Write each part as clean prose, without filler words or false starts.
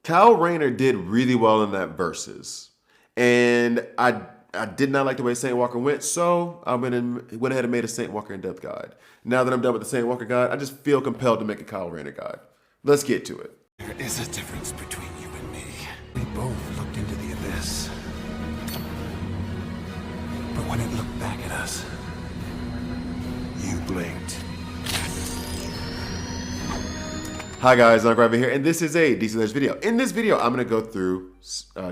Kyle Rayner did really well in that versus, and I did not like the way Saint Walker went, so I went ahead and made a Saint Walker in depth guide. Now that I'm done with the Saint Walker guide, I just feel compelled to make a Kyle Rayner guide. Let's get to it. There is a difference between you and me. We both looked into the abyss. But when it looked back at us, you blinked. Hi guys, I'm Raven here, and this is a DC Ledge video. In this video, I'm going to go through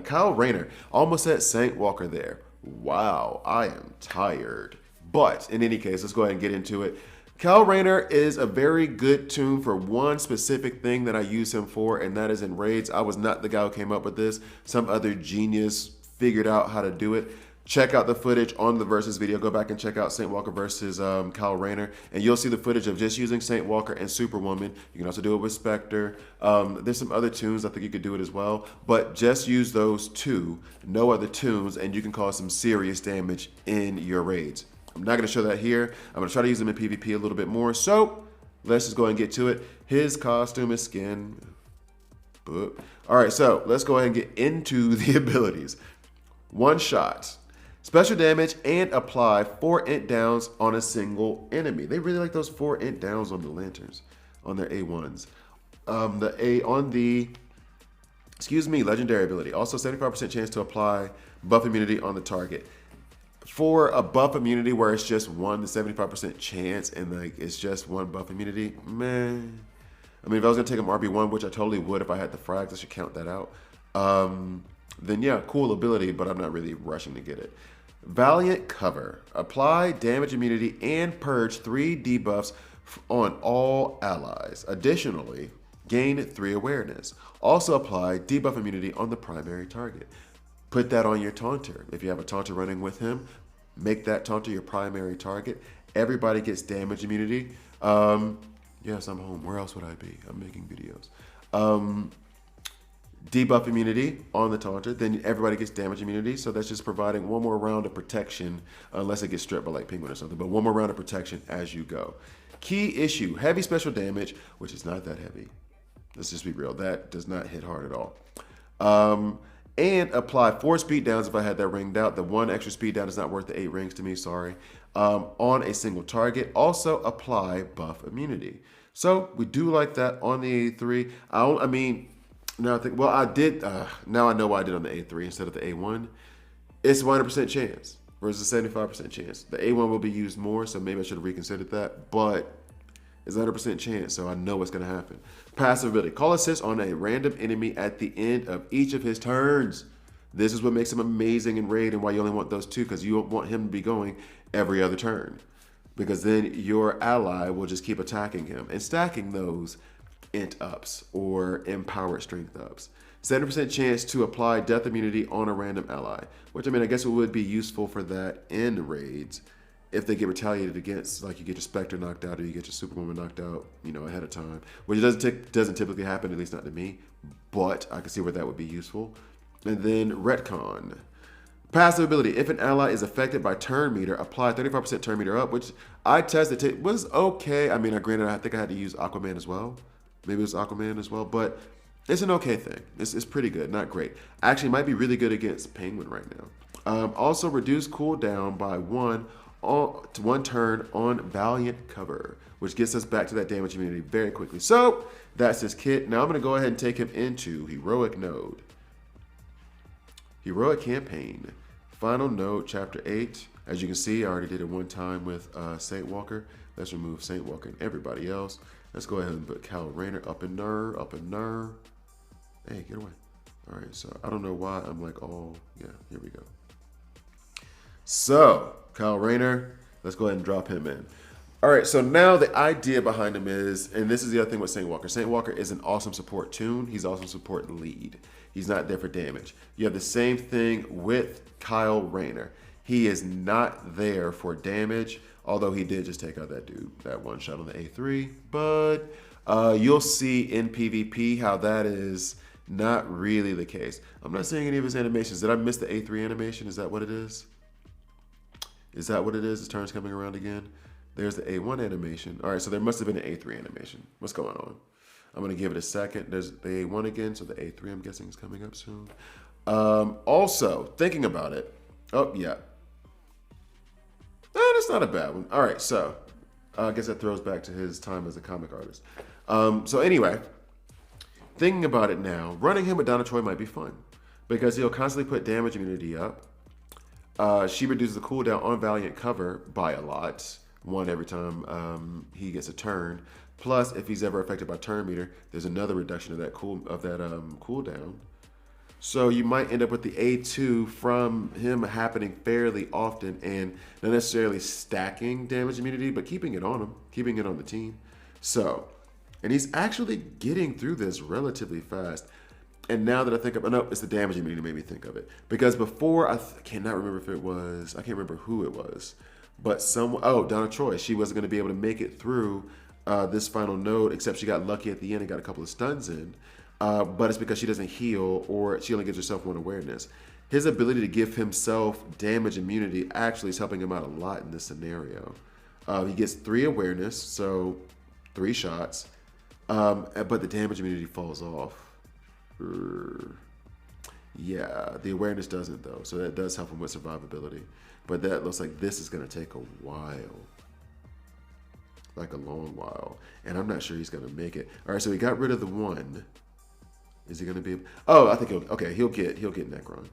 Kyle Rayner. Almost said Saint Walker there. Wow, I am tired. But in any case, let's go ahead and get into it. Kyle Rayner is a very good tune for one specific thing that I use him for, and that is in raids. I was not the guy who came up with this. Some other genius figured out how to do it. Check out the footage on the versus video. Go back and check out Saint Walker versus Kyle Rayner, and you'll see the footage of just using Saint Walker and Superwoman. You can also do it with Spectre. There's some other tunes I think you could do it as well, but just use those two, no other tunes, and you can cause some serious damage in your raids. I'm not going to show that here. I'm going to try to use them in PvP a little bit more, so let's just go ahead and get to it. His costume, his skin. All right, so let's go ahead and get into the abilities. One shot. Special damage and apply 4 int downs on a single enemy. They really like those 4 int downs on the lanterns, on their A1s. Legendary ability. Also 75% chance to apply buff immunity on the target. For a buff immunity where it's just 1 to 75% chance and like it's just 1 buff immunity, man. I mean, if I was gonna take him RB1, which I totally would if I had the frags, I should count that out. Then yeah, cool ability, but I'm not really rushing to get it. Valiant Cover. Apply damage immunity and purge 3 debuffs on all allies. Additionally, gain 3 awareness. Also apply debuff immunity on the primary target. Put that on your taunter. If you have a taunter running with him, make that taunter your primary target. Everybody gets damage immunity. Yes, I'm home. Where else would I be? I'm making videos. Debuff immunity on the taunter, then everybody gets damage immunity, so that's just providing 1 more round of protection, unless it gets stripped by like Penguin or something, but 1 more round of protection as you go. Key issue, heavy special damage, which is not that heavy. Let's just be real, that does not hit hard at all. And apply 4 speed downs if I had that ringed out. The 1 extra speed down is not worth the 8 rings to me, sorry. On a single target. Also apply buff immunity. So we do like that on the A3. I mean, now I think, well, I did, now I know why I did on the A3 instead of the A1. It's 100% chance versus 75% chance. The A1 will be used more, so maybe I should have reconsidered that, but it's 100% chance, so I know what's going to happen. Passive ability. Call assist on a random enemy at the end of each of his turns. This is what makes him amazing in raid and why you only want those 2, because you don't want him to be going every other turn. Because then your ally will just keep attacking him and stacking those int ups or empowered strength ups. 70% chance to apply death immunity on a random ally, which I mean, I guess it would be useful for that in raids if they get retaliated against, like you get your Spectre knocked out or you get your Superwoman knocked out, you know, ahead of time, which doesn't typically happen, at least not to me, but I can see where that would be useful. And then retcon. Passive ability. If an ally is affected by turn meter, apply 35% turn meter up, which I tested. It was okay. I mean, granted, I think I had to use Aquaman as well. Maybe it was Aquaman as well, but it's an okay thing. It's pretty good, not great. Actually, might be really good against Penguin right now. Also, reduce cooldown by 1 turn on Valiant Cover, which gets us back to that damage immunity very quickly. So that's his kit. Now I'm going to go ahead and take him into Heroic Node. Heroic Campaign. Final Node, Chapter 8. As you can see, I already did it 1 time with Saint Walker. Let's remove Saint Walker and everybody else. Let's go ahead and put Kyle Rayner up in there, up in there. Hey, get away. All right, so I don't know why I'm like, oh, yeah, here we go. So, Kyle Rayner, let's go ahead and drop him in. All right, so now the idea behind him is, and this is the other thing with Saint Walker. Saint Walker is an awesome support tune. He's also support lead. He's not there for damage. You have the same thing with Kyle Rayner. He is not there for damage, although he did just take out that dude, that 1 shot on the A3. But you'll see in PvP how that is not really the case. I'm not seeing any of his animations. Did I miss the A3 animation? Is that what it is? Is that what it is? His turn's coming around again. There's the A1 animation. All right, so there must have been an A3 animation. What's going on? I'm going to give it a second. There's the A1 again, so the A3 I'm guessing is coming up soon. Also, thinking about it. Oh, yeah. That's not a bad one. All right, so I guess that throws back to his time as a comic artist. So anyway, thinking about it now, running him with Donna Troy might be fun because he'll constantly put damage immunity up. She reduces the cooldown on Valiant cover by a lot, one every time he gets a turn. Plus, if he's ever affected by turn meter, there's another reduction of that cooldown. So you might end up with the A2 from him happening fairly often and not necessarily stacking damage immunity, but keeping it on him, keeping it on the team. So, and he's actually getting through this relatively fast. And now that I think of it, no, it's the damage immunity made me think of it. Because before, I cannot remember if it was, I can't remember who it was, but Donna Troy, she wasn't going to be able to make it through this final node, except she got lucky at the end and got a couple of stuns in. But it's because she doesn't heal or she only gives herself one awareness. His ability to give himself damage immunity actually is helping him out a lot in this scenario. He gets 3 awareness, so 3 shots, but the damage immunity falls off. Yeah, the awareness doesn't though, so that does help him with survivability. But that looks like this is going to take a while. Like a long while. And I'm not sure he's going to make it. All right, so he got rid of the 1. Is he going to be? Oh, I think he'll get Necron,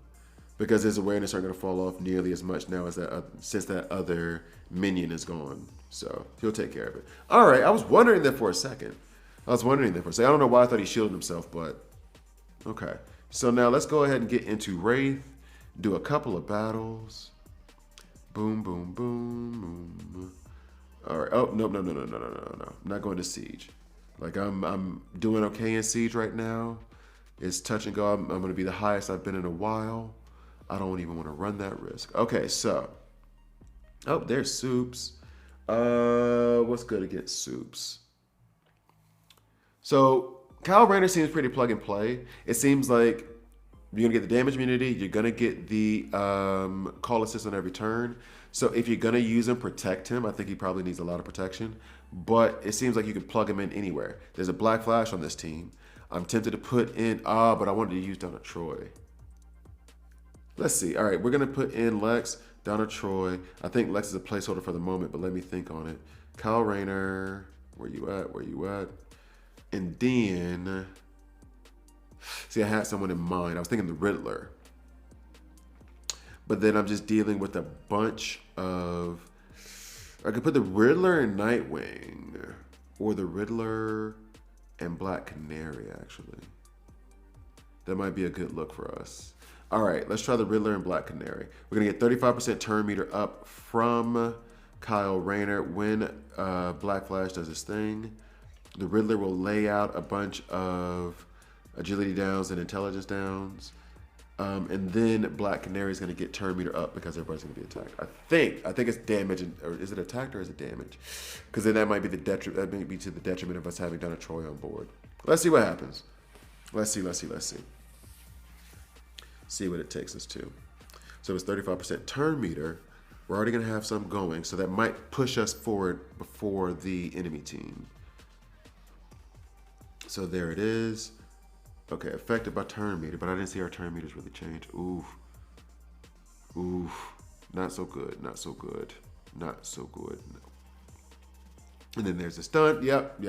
because his awareness aren't going to fall off nearly as much now as that since that other minion is gone. So he'll take care of it. All right, I was wondering that for a second. I don't know why I thought he shielded himself, but okay. So now let's go ahead and get into Wraith. Do a couple of battles. Boom, boom, boom, boom. All right. Oh no. I'm not going to Siege. Like I'm doing okay in Siege right now. It's touch and go. I'm going to be the highest I've been in a while. I don't even want to run that risk. Okay, so. Oh, there's Soups. What's good against Soups? So, Kyle Rayner seems pretty plug and play. It seems like you're going to get the damage immunity. You're going to get the call assist on every turn. So, if you're going to use him, protect him. I think he probably needs a lot of protection. But it seems like you can plug him in anywhere. There's a Black Flash on this team. I'm tempted to put in, but I wanted to use Donna Troy. Let's see. All right, we're going to put in Lex, Donna Troy. I think Lex is a placeholder for the moment, but let me think on it. Kyle Rayner, where you at? And then, see, I had someone in mind. I was thinking the Riddler. But then I'm just dealing with a bunch of, I could put the Riddler and Nightwing, or the Riddler and Black Canary, actually. That might be a good look for us. All right, let's try the Riddler and Black Canary. We're going to get 35% turn meter up from Kyle Rayner when Black Flash does his thing. The Riddler will lay out a bunch of agility downs and intelligence downs. And then Black Canary is going to get turn meter up because everybody's going to be attacked. I think it's damage, or is it attacked or is it damage? Because then that might be that may be to the detriment of us having Donna Troy on board. Let's see what happens. Let's see. See what it takes us to. So it's 35% turn meter. We're already going to have some going, so that might push us forward before the enemy team. So there it is. Okay, affected by turn meter, but I didn't see our turn meters really change. Oof. Not so good. No. And then there's the stun. Yep.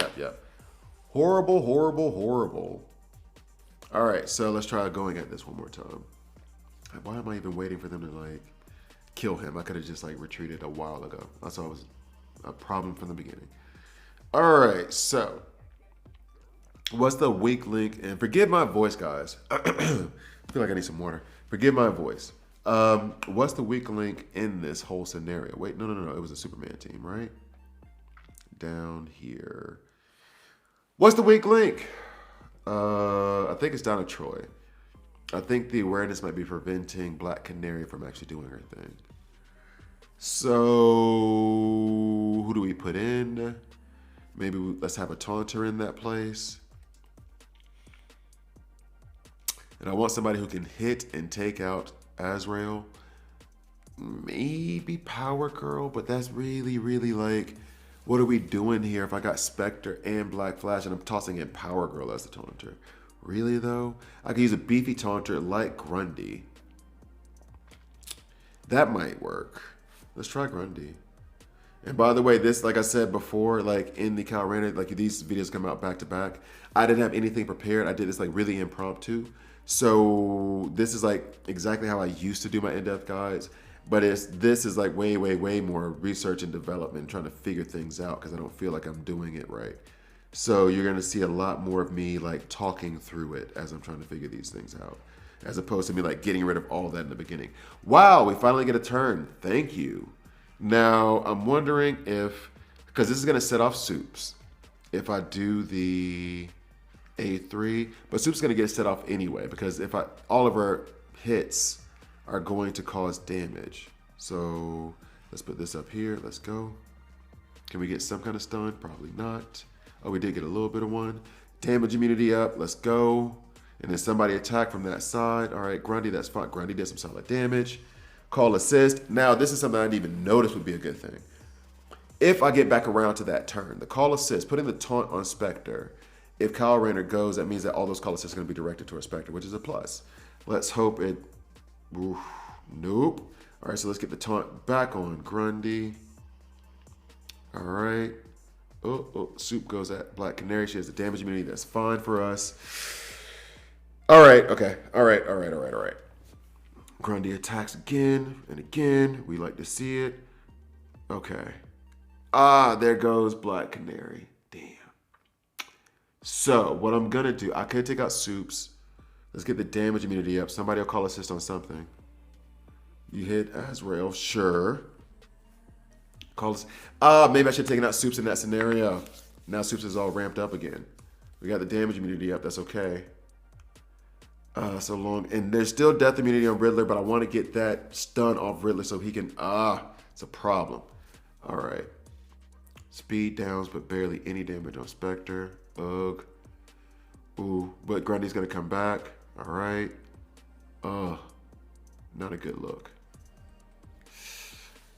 Horrible. All right, so let's try going at this one more time. Why am I even waiting for them to, like, kill him? I could have just, like, retreated a while ago. I saw it was a problem from the beginning. All right, so what's the weak link? And forgive my voice, guys. I feel like I need some water. Forgive my voice. What's the weak link in this whole scenario? Wait, no. It was a Superman team, right? Down here. What's the weak link? I think it's Donna Troy. I think the awareness might be preventing Black Canary from actually doing her thing. So who do we put in? Maybe let's have a taunter in that place. And I want somebody who can hit and take out Azrael. Maybe Power Girl, but that's really like What are we doing here if I got Spectre and Black Flash and I'm tossing in Power Girl as the taunter? Really though? I could use a beefy taunter like Grundy. That might work. Let's try Grundy. And by the way, this, like I said before, like in the Kyle Rayner, like these videos come out back to back. I didn't have anything prepared. I did this like really impromptu. So this is like exactly how I used to do my in-depth guides. But this is like way, way, way more research and development, trying to figure things out because I don't feel like I'm doing it right. So you're going to see a lot more of me like talking through it as I'm trying to figure these things out, as opposed to me like getting rid of all that in the beginning. Wow, we finally get a turn. Thank you. Now, I'm wondering if, because this is going to set off Soups, if I do the A3, but Soups is going to get set off anyway, because if all of our hits are going to cause damage. So let's put this up here. Let's go. Can we get some kind of stun? Probably not. Oh, we did get a little bit of one. Damage immunity up. Let's go. And then somebody attack from that side. All right, Grundy, that's fine. Grundy did some solid damage. Call assist. Now, this is something I didn't even notice would be a good thing. If I get back around to that turn, the call assist, putting the taunt on Spectre, if Kyle Rayner goes, that means that all those call assists are going to be directed towards Spectre, which is a plus. Let's hope it... Oof, nope. All right, so let's get the taunt back on Grundy. All right. Oh, Soup goes at Black Canary. She has the damage immunity. That's fine for us. All right, okay. All right. Grundy attacks again and again. We like to see it. Okay. There goes Black Canary. Damn. So what I'm going to do, I could take out Soups. Let's get the damage immunity up. Somebody will call assist on something. You hit Azrael, sure. Call us. Maybe I should have taken out Soups in that scenario. Now Soups is all ramped up again. We got the damage immunity up. That's okay. So long. And there's still death immunity on Riddler, but I want to get that stun off Riddler so he can... it's a problem. All right. Speed downs, but barely any damage on Spectre. Ugh. Ooh, but Grundy's going to come back. All right. Not a good look.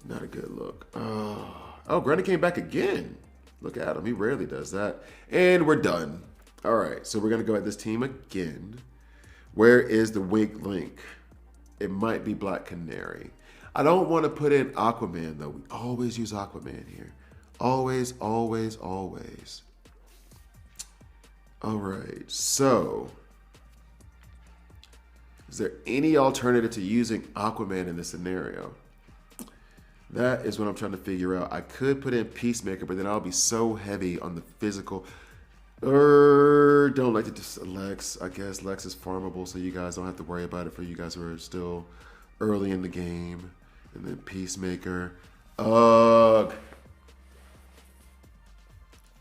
Not a good look. Oh, Grundy came back again. Look at him. He rarely does that. And we're done. All right. So we're going to go at this team again. Where is the weak link? It might be Black Canary. I don't want to put in Aquaman, though. We always use Aquaman here. Always, always, always. All right. So... is there any alternative to using Aquaman in this scenario? That is what I'm trying to figure out. I could put in Peacemaker, but then I'll be so heavy on the physical. Don't like to just Lex. I guess Lex is farmable, so you guys don't have to worry about it for you guys who are still early in the game. And then Peacemaker. Ugh.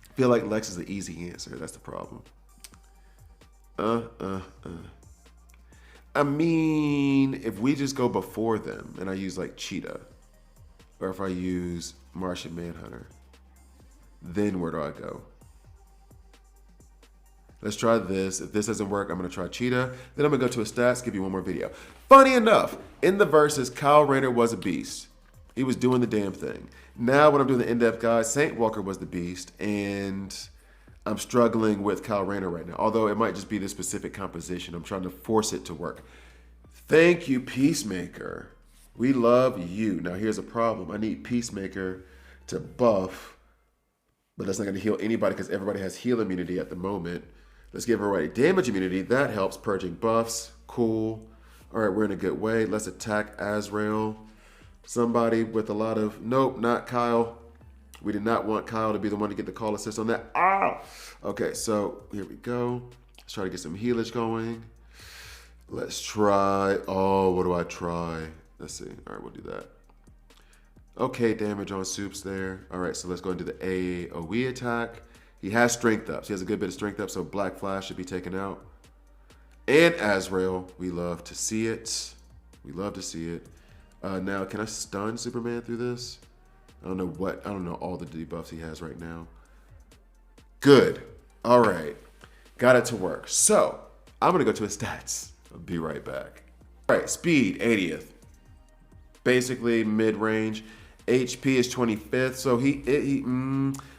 I feel like Lex is the easy answer. That's the problem. I mean, if we just go before them and I use like Cheetah, or if I use Martian Manhunter, then where do I go? Let's try this. If this doesn't work, I'm going to try Cheetah. Then I'm going to go to his stats, give you one more video. Funny enough, in the verses, Kyle Rayner was a beast. He was doing the damn thing. Now when I'm doing the in-depth guide, Saint Walker was the beast, and I'm struggling with Kyle Rayner right now. Although it might just be the specific composition. I'm trying to force it to work. Thank you, Peacemaker. We love you. Now here's a problem. I need Peacemaker to buff, but that's not going to heal anybody because everybody has heal immunity at the moment. Let's give everybody damage immunity. That helps purging buffs. Cool. All right, we're in a good way. Let's attack Azrael. Somebody with a lot of... nope, not Kyle. We did not want Kyle to be the one to get the call assist on that. Okay, so here we go. Let's try to get some healage going. Let's try... oh, what do I try? Let's see. All right, we'll do that. Okay, damage on Soups there. All right, so let's go into the AoE attack. He has strength up. So he has a good bit of strength up, so Black Flash should be taken out. And Azrael. We love to see it. We love to see it. Now, can I stun Superman through this? I don't know all the debuffs he has right now. Good. All right. Got it to work. So, I'm going to go to his stats. I'll be right back. All right, speed, 80th. Basically mid-range. HP is 25th. So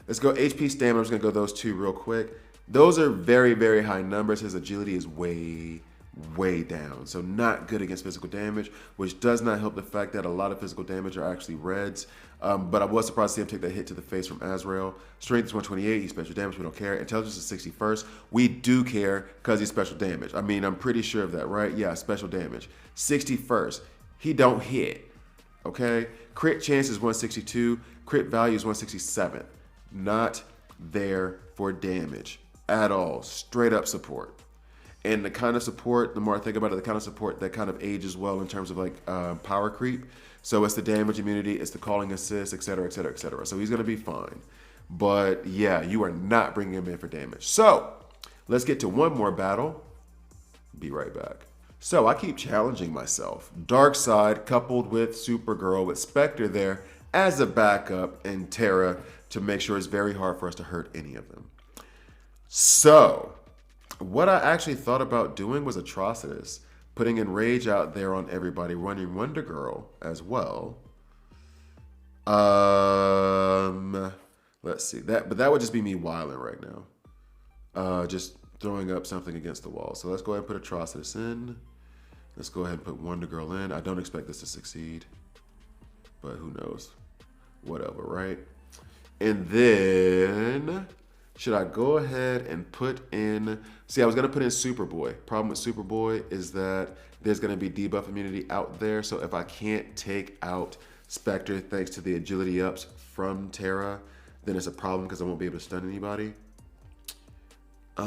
let's go HP stamina. I'm just gonna go those two real quick. Those are very, very high numbers. His agility is way down. So not good against physical damage, which does not help the fact that a lot of physical damage are actually reds. But I was surprised to see him take that hit to the face from Azrael. Strength is 128. He's special damage. We don't care. Intelligence is 61st. We do care because he's special damage. I mean, I'm pretty sure of that, right? Yeah, special damage. 61st. He don't hit. Okay? Crit chance is 162. Crit value is 167. Not there for damage at all. Straight up support. And the kind of support, the more I think about it, the kind of support that kind of ages well in terms of like power creep. So it's the damage immunity, it's the calling assist, et cetera, et cetera, et cetera. So he's going to be fine. But yeah, you are not bringing him in for damage. So let's get to one more battle. Be right back. So I keep challenging myself. Darkseid coupled with Supergirl with Spectre there as a backup and Terra to make sure it's very hard for us to hurt any of them. So what I actually thought about doing was Atrocitus. Putting Enrage out there on everybody, running Wonder Girl as well. Let's see that, but that would just be me wilding right now. Just throwing up something against the wall. So let's go ahead and put Atrocitus in. Let's go ahead and put Wonder Girl in. I don't expect this to succeed, but who knows? Whatever, right? And then should I go ahead and put in... See, I was going to put in Superboy. Problem with Superboy is that there's going to be debuff immunity out there. So if I can't take out Spectre thanks to the agility ups from Terra, then it's a problem because I won't be able to stun anybody. But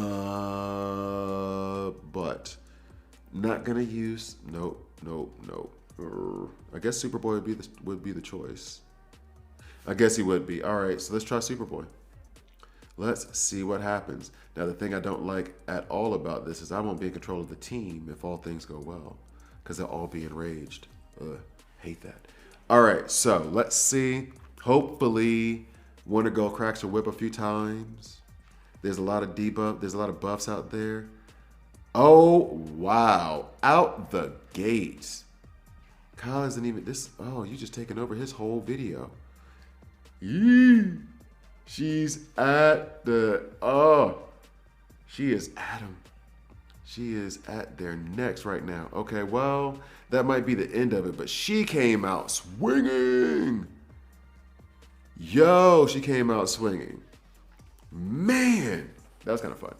not going to use... Nope. I guess Superboy would be the choice. I guess he would be. All right, so let's try Superboy. Let's see what happens. Now, the thing I don't like at all about this is I won't be in control of the team if all things go well, because they'll all be enraged. Ugh, hate that. All right, so let's see. Hopefully, Wonder Girl cracks her whip a few times. There's a lot of debuff. There's a lot of buffs out there. Oh, wow. Out the gates. Kyle isn't even this. Oh, you just taking over his whole video. Yee. She's at the, she is at him. She is at their necks right now. Okay, well, that might be the end of it, but she came out swinging. Yo, she came out swinging. Man, that was kind of fun.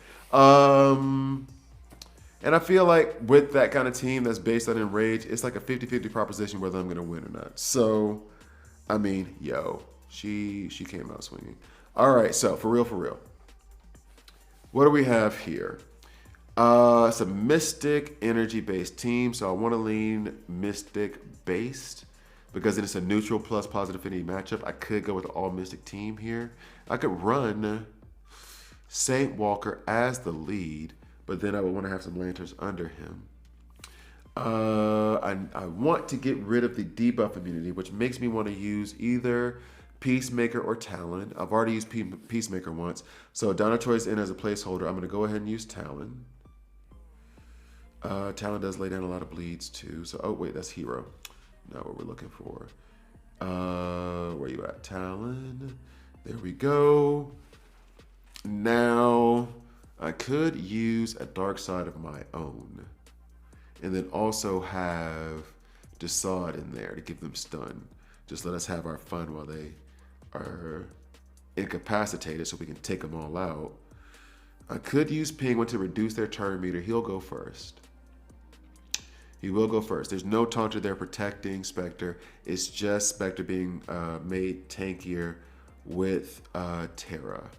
And I feel like with that kind of team that's based on Enrage, it's like a 50-50 proposition whether I'm going to win or not. So, I mean, yo, she came out swinging. All right, so for real. What do we have here? It's a Mystic energy-based team, so I want to lean Mystic-based because it's a neutral plus positive affinity matchup. I could go with the all-Mystic team here. I could run Saint Walker as the lead, but then I would want to have some Lanterns under him. I want to get rid of the debuff immunity, which makes me want to use either Peacemaker or Talon. I've already used Peacemaker once. So Donna Troy's in as a placeholder. I'm going to go ahead and use Talon. Talon does lay down a lot of bleeds too. So, oh wait, that's Hero. Not what we're looking for. Where you at, Talon? There we go. Now, I could use a Darkseid of my own. And then also have Desaad in there to give them stun. Just let us have our fun while they are incapacitated so we can take them all out. I could use Penguin to reduce their turn meter. He'll go first. He will go first. There's no Taunter there protecting Spectre. It's just Spectre being made tankier with Terra.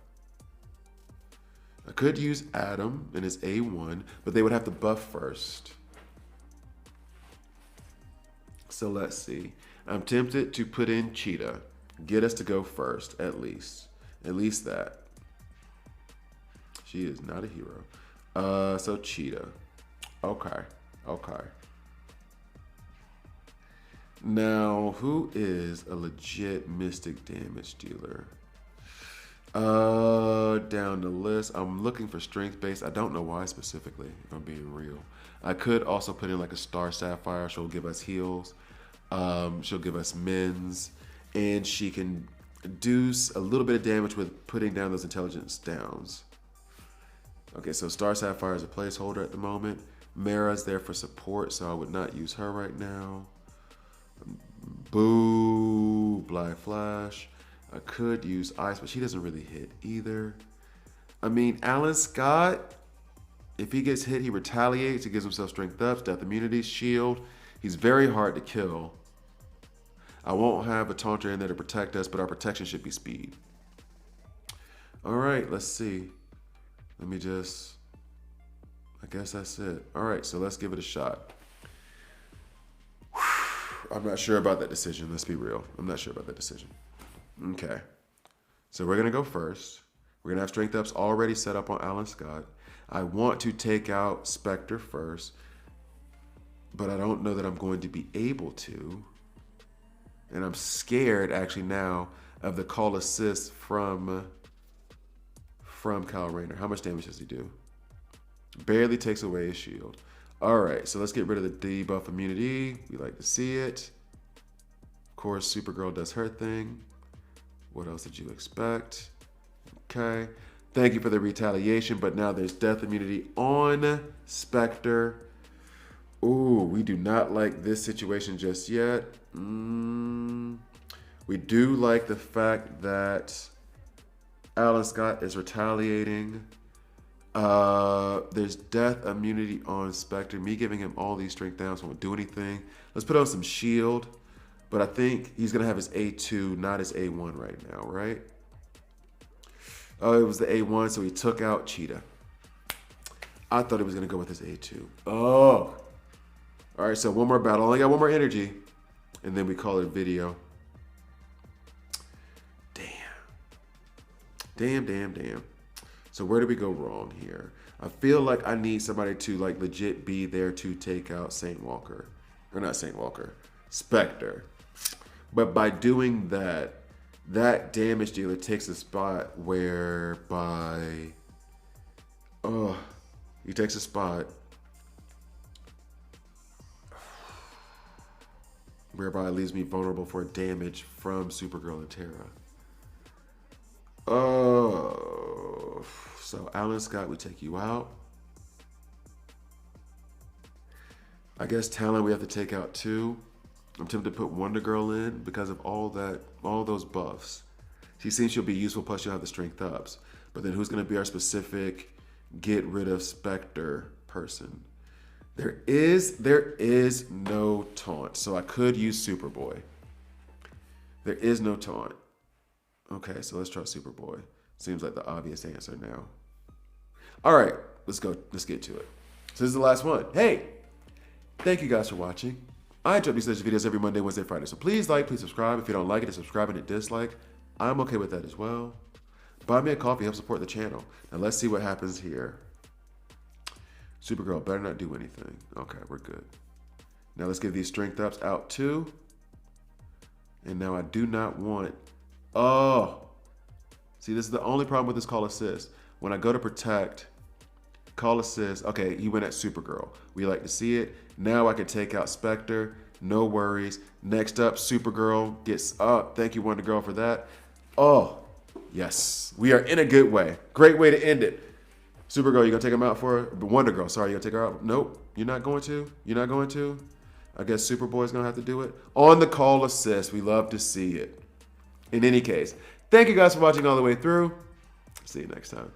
I could use Adam in his A1, but they would have to buff first. So let's see. I'm tempted to put in Cheetah. Get us to go first, at least. At least that. She is not a hero. So Cheetah. Okay. Now, who is a legit Mystic damage dealer? Down the list. I'm looking for strength base. I don't know why specifically, if I'm being real. I could also put in like a Star Sapphire. She'll give us heals. She'll give us mins. and she can do a little bit of damage with putting down those intelligence downs. Okay, so Star Sapphire is a placeholder at the moment. Mara's there for support, so I would not use her right now. Boo, Black Flash. I could use Ice, but she doesn't really hit either. I mean, Alan Scott, if he gets hit, he retaliates. He gives himself strength ups, death immunity, shield. He's very hard to kill. I won't have a taunter in there to protect us, but our protection should be speed. All right, let's see. Let me just, I guess that's it. All right, so let's give it a shot. I'm not sure about that decision. Let's be real. I'm not sure about that decision. Okay. So we're going to go first. We're going to have strength ups already set up on Alan Scott. I want to take out Spectre first, but I don't know that I'm going to be able to. And I'm scared actually now of the call assist from Kyle Rayner. How much damage does he do? Barely takes away his shield. All right, so let's get rid of the debuff immunity. We like to see it. Of course, Supergirl does her thing. What else did you expect? Okay. Thank you for the retaliation, but now there's death immunity on Spectre. Ooh, we do not like this situation just yet. We do like the fact that Alan Scott is retaliating. There's death immunity on Spectre. Me giving him all these strength downs won't do anything. Let's put on some shield. But I think he's going to have his A2, not his A1 right now, right? Oh, it was the A1, so he took out Cheetah. I thought he was going to go with his A2. Oh. All right, so one more battle. Only got one more energy. And then we call it video. Damn. So where do we go wrong here? I feel like I need somebody to like legit be there to take out Saint Walker. Or not Saint Walker. Spectre. But by doing that, that damage dealer takes a spot whereby... he takes a spot whereby it leaves me vulnerable for damage from Supergirl and Terra. Oh, so Alan Scott, we take you out. I guess Talon we have to take out too. I'm tempted to put Wonder Girl in because of all those buffs. She seems she'll be useful, plus she'll have the strength ups. But then who's going to be our specific get rid of Spectre person? There is no taunt, so I could use Superboy. There is no taunt. Okay, so let's try Superboy. Seems like the obvious answer now. All right, let's go. Let's get to it. So this is the last one. Hey, thank you guys for watching. I drop these such videos every Monday, Wednesday, Friday. So please like, please subscribe. If you don't like it, subscribe and hit dislike. I'm okay with that as well. Buy me a coffee, help support the channel. Now let's see what happens here. Supergirl better not do anything. Okay, we're good. Now let's give these strength ups out too. And now I do not want... Oh! See, this is the only problem with this call assist. When I go to protect, call assist, okay, he went at Supergirl. We like to see it. Now I can take out Spectre. No worries. Next up, Supergirl gets up. Thank you, Wonder Girl, for that. Oh, yes. We are in a good way. Great way to end it. Supergirl, you gonna take him out for her? Wonder Girl, sorry, you gonna take her out? Nope. You're not going to? You're not going to? I guess Superboy's gonna have to do it. On the call assist, we love to see it. In any case, thank you guys for watching all the way through. See you next time.